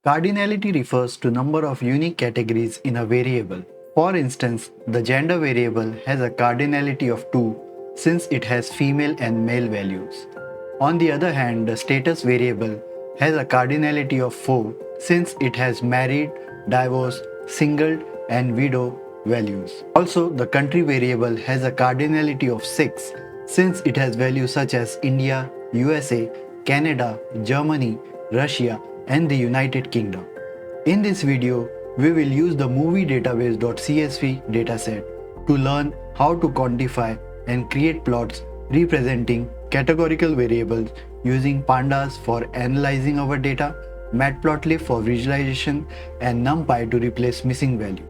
Cardinality refers to number of unique categories in a variable. For instance, the gender variable has a cardinality of 2 since it has female and male values. On the other hand, the status variable has a cardinality of 4 since it has married, divorced, single, and widow values. Also, the country variable has a cardinality of 6 since it has values such as India, USA, Canada, Germany, Russia, and the United Kingdom. In this video, we will use the movie database.csv dataset to learn how to quantify and create plots representing categorical variables using Pandas for analyzing our data, matplotlib for visualization, and NumPy to replace missing value.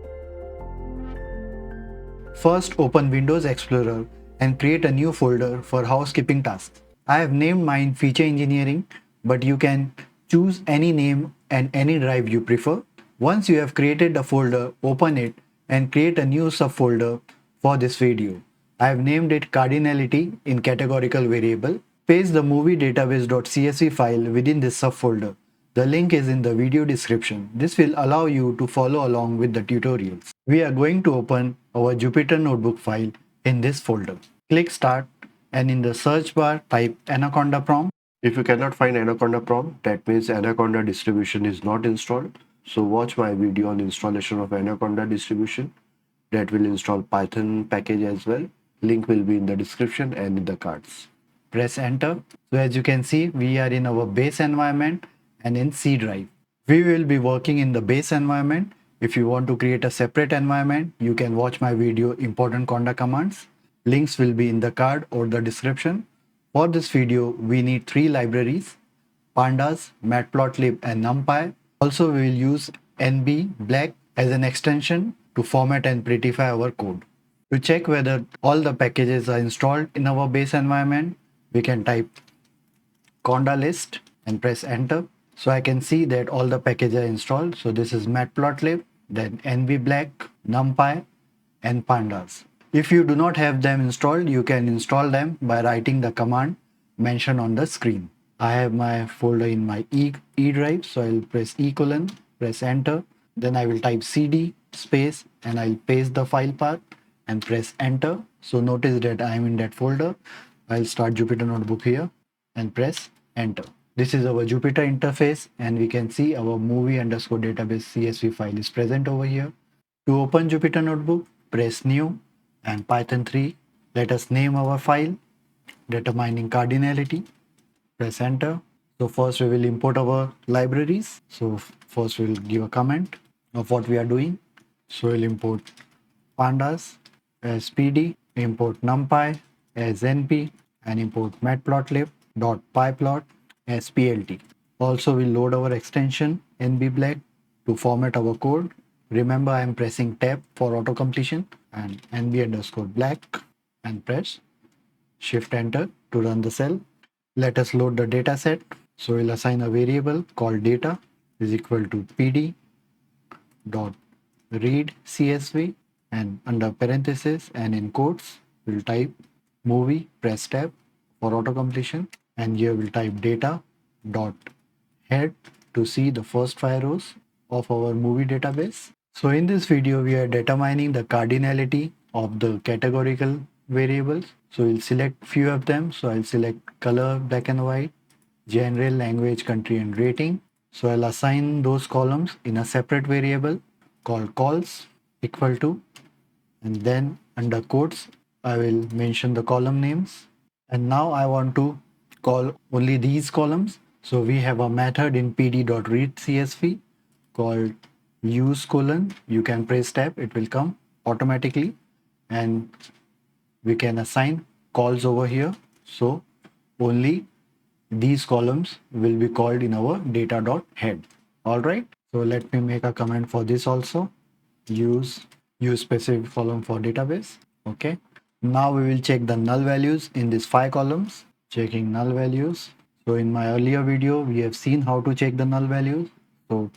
First, open Windows Explorer and create a new folder for housekeeping tasks. I have named mine Feature Engineering, but you can choose any name and any drive you prefer. Once you have created the folder, open it and create a new subfolder for this video. I have named it Cardinality in categorical variable. Paste the movie database.csv file within this subfolder. The link is in the video description. This will allow you to follow along with the tutorials. We are going to open our Jupyter notebook file in this folder. Click Start and in the search bar type Anaconda prompt. If you cannot find Anaconda prompt, that means Anaconda distribution is not installed. So watch my video on installation of Anaconda distribution. That will install Python package as well. Link will be in the description and in the cards. Press enter. So as you can see, we are in our base environment and in C drive. We will be working in the base environment. If you want to create a separate environment, you can watch my video Important Conda Commands. Links will be in the card or the description. For this video, we need 3 libraries, Pandas, matplotlib, and NumPy. Also, we will use NB-black as an extension to format and prettify our code. To check whether all the packages are installed in our base environment, we can type conda list and press enter. So I can see that all the packages are installed. So this is matplotlib, then NB-black, NumPy, and Pandas. If you do not have them installed, you can install them by writing the command mentioned on the screen. I have my folder in my E drive, so I'll press E:, press enter. Then I will type cd space and I'll paste the file path and press enter. So notice that I am in that folder. I'll start Jupyter Notebook here and press enter. This is our Jupyter interface and we can see our movie_database CSV file is present over here. To open Jupyter Notebook, press new and Python 3. Let us name our file determining cardinality. Press enter. So first we will import our libraries. So first we will give a comment of what we are doing. So we'll import Pandas as PD, import NumPy as NP, and import matplotlib.pyplot as PLT. Also we'll load our extension NB-black to format our code. Remember, I am pressing tab for auto completion and NB_black and press shift enter to run the cell. Let us load the data set. So we'll assign a variable called data is equal to PD dot read CSV, and under parentheses and in quotes we'll type movie, press tab for auto completion, and here we'll type data dot head to see the first 5 rows of our movie database. So in this video, we are determining the cardinality of the categorical variables. So we'll select few of them. So I'll select color, black and white, genre, language, country, and rating. So I'll assign those columns in a separate variable called calls equal to, and then under quotes, I will mention the column names. And now I want to call only these columns. So we have a method in pd.readCSV called use : you can press tab, it will come automatically, and we can assign calls over here. So only these columns will be called in our data.head. All right, so let me make a comment for this also. Use specific column for database. Okay, now we will check the null values in these 5 columns. Checking null values. So in my earlier video, we have seen how to check the null values. So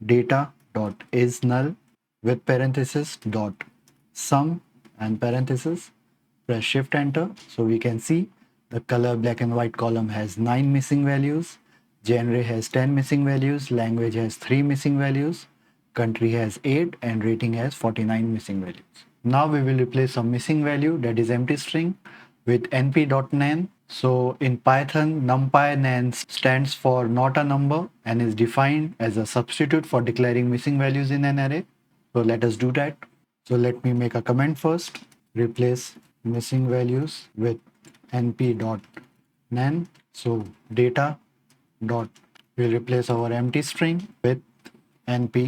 data dot is null with parenthesis dot sum and parenthesis. Press shift enter. So we can see the color black and white column has 9 missing values. genre has 10 missing values, language has 3 missing values, country has 8, and rating has 49 missing values. Now we will replace some missing value, that is empty string, with np.nan. So in Python, numpy nan stands for not a number and is defined as a substitute for declaring missing values in an array. So let us do that. So let me make a comment first. Replace missing values with np.nan. So data dot will replace our empty string with np.nan,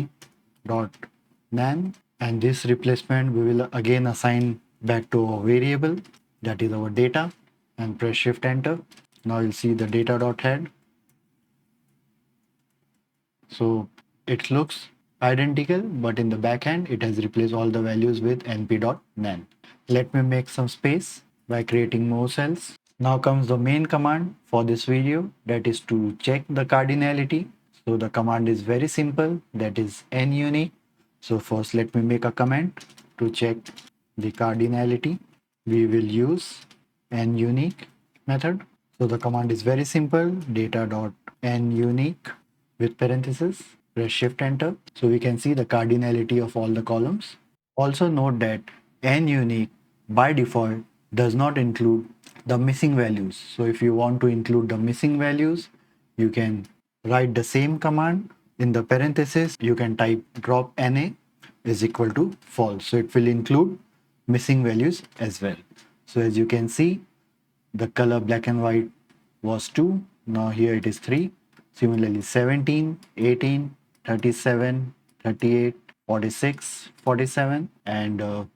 and this replacement we will again assign back to our variable, that is our data, and press shift enter. Now you'll see the data dot head. So it looks identical, but in the backend it has replaced all the values with np.nan. Let me make some space by creating more cells. Now comes the main command for this video, that is to check the cardinality. So the command is very simple, that is nunique. So first let me make a comment to check the cardinality. We will use nunique method. So the command is very simple, data.nunique with parentheses, press shift enter. So we can see the cardinality of all the columns. Also note that nunique by default does not include the missing values. So if you want to include the missing values, you can write the same command. In the parentheses, you can type drop na is equal to false. So it will include missing values as well. So as you can see, the color black and white was 2. Now here it is 3. Similarly 17, 18, 37, 38, 46, 47, and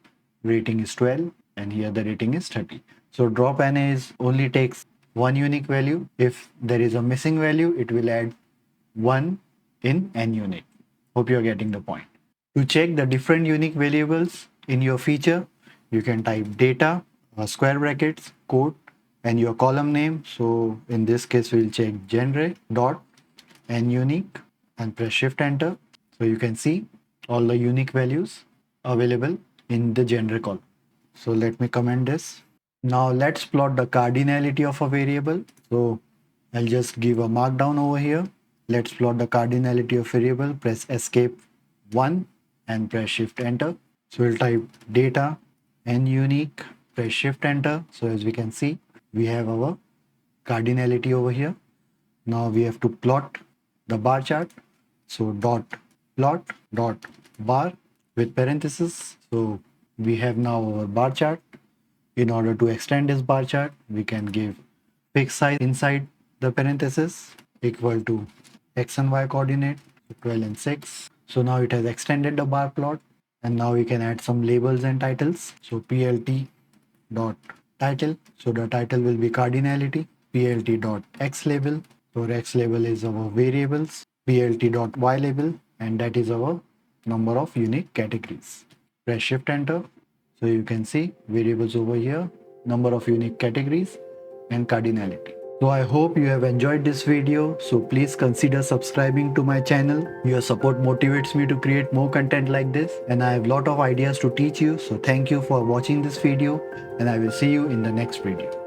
rating is 12, and here the rating is 30. So drop NA is only takes one unique value. If there is a missing value, it will add 1 in nunique. Hope you're getting the point. To check the different unique variables in your feature, you can type data, square brackets, quote, and your column name. So in this case, we'll check genre dot nunique and press shift enter. So you can see all the unique values available in the genre column. So let me comment this. Now let's plot the cardinality of a variable. So I'll just give a markdown over here. Let's plot the cardinality of variable. Press escape 1 and press shift enter. So we'll type data nunique, press shift enter. So as we can see, we have our cardinality over here. Now we have to plot the bar chart. So dot plot dot bar with parentheses. So we have now our bar chart. In order to extend this bar chart, we can give fixed size inside the parentheses equal to x and y coordinate, 12 and 6. So now it has extended the bar plot, and now we can add some labels and titles. So plt dot title. So the title will be cardinality. Plt dot x label. So x label is our variables. Plt dot y label, and that is our number of unique categories. Press shift enter. So you can see variables over here, number of unique categories, and cardinality. So I hope you have enjoyed this video. So please consider subscribing to my channel. Your support motivates me to create more content like this, and I have a lot of ideas to teach you. So thank you for watching this video, and I will see you in the next video.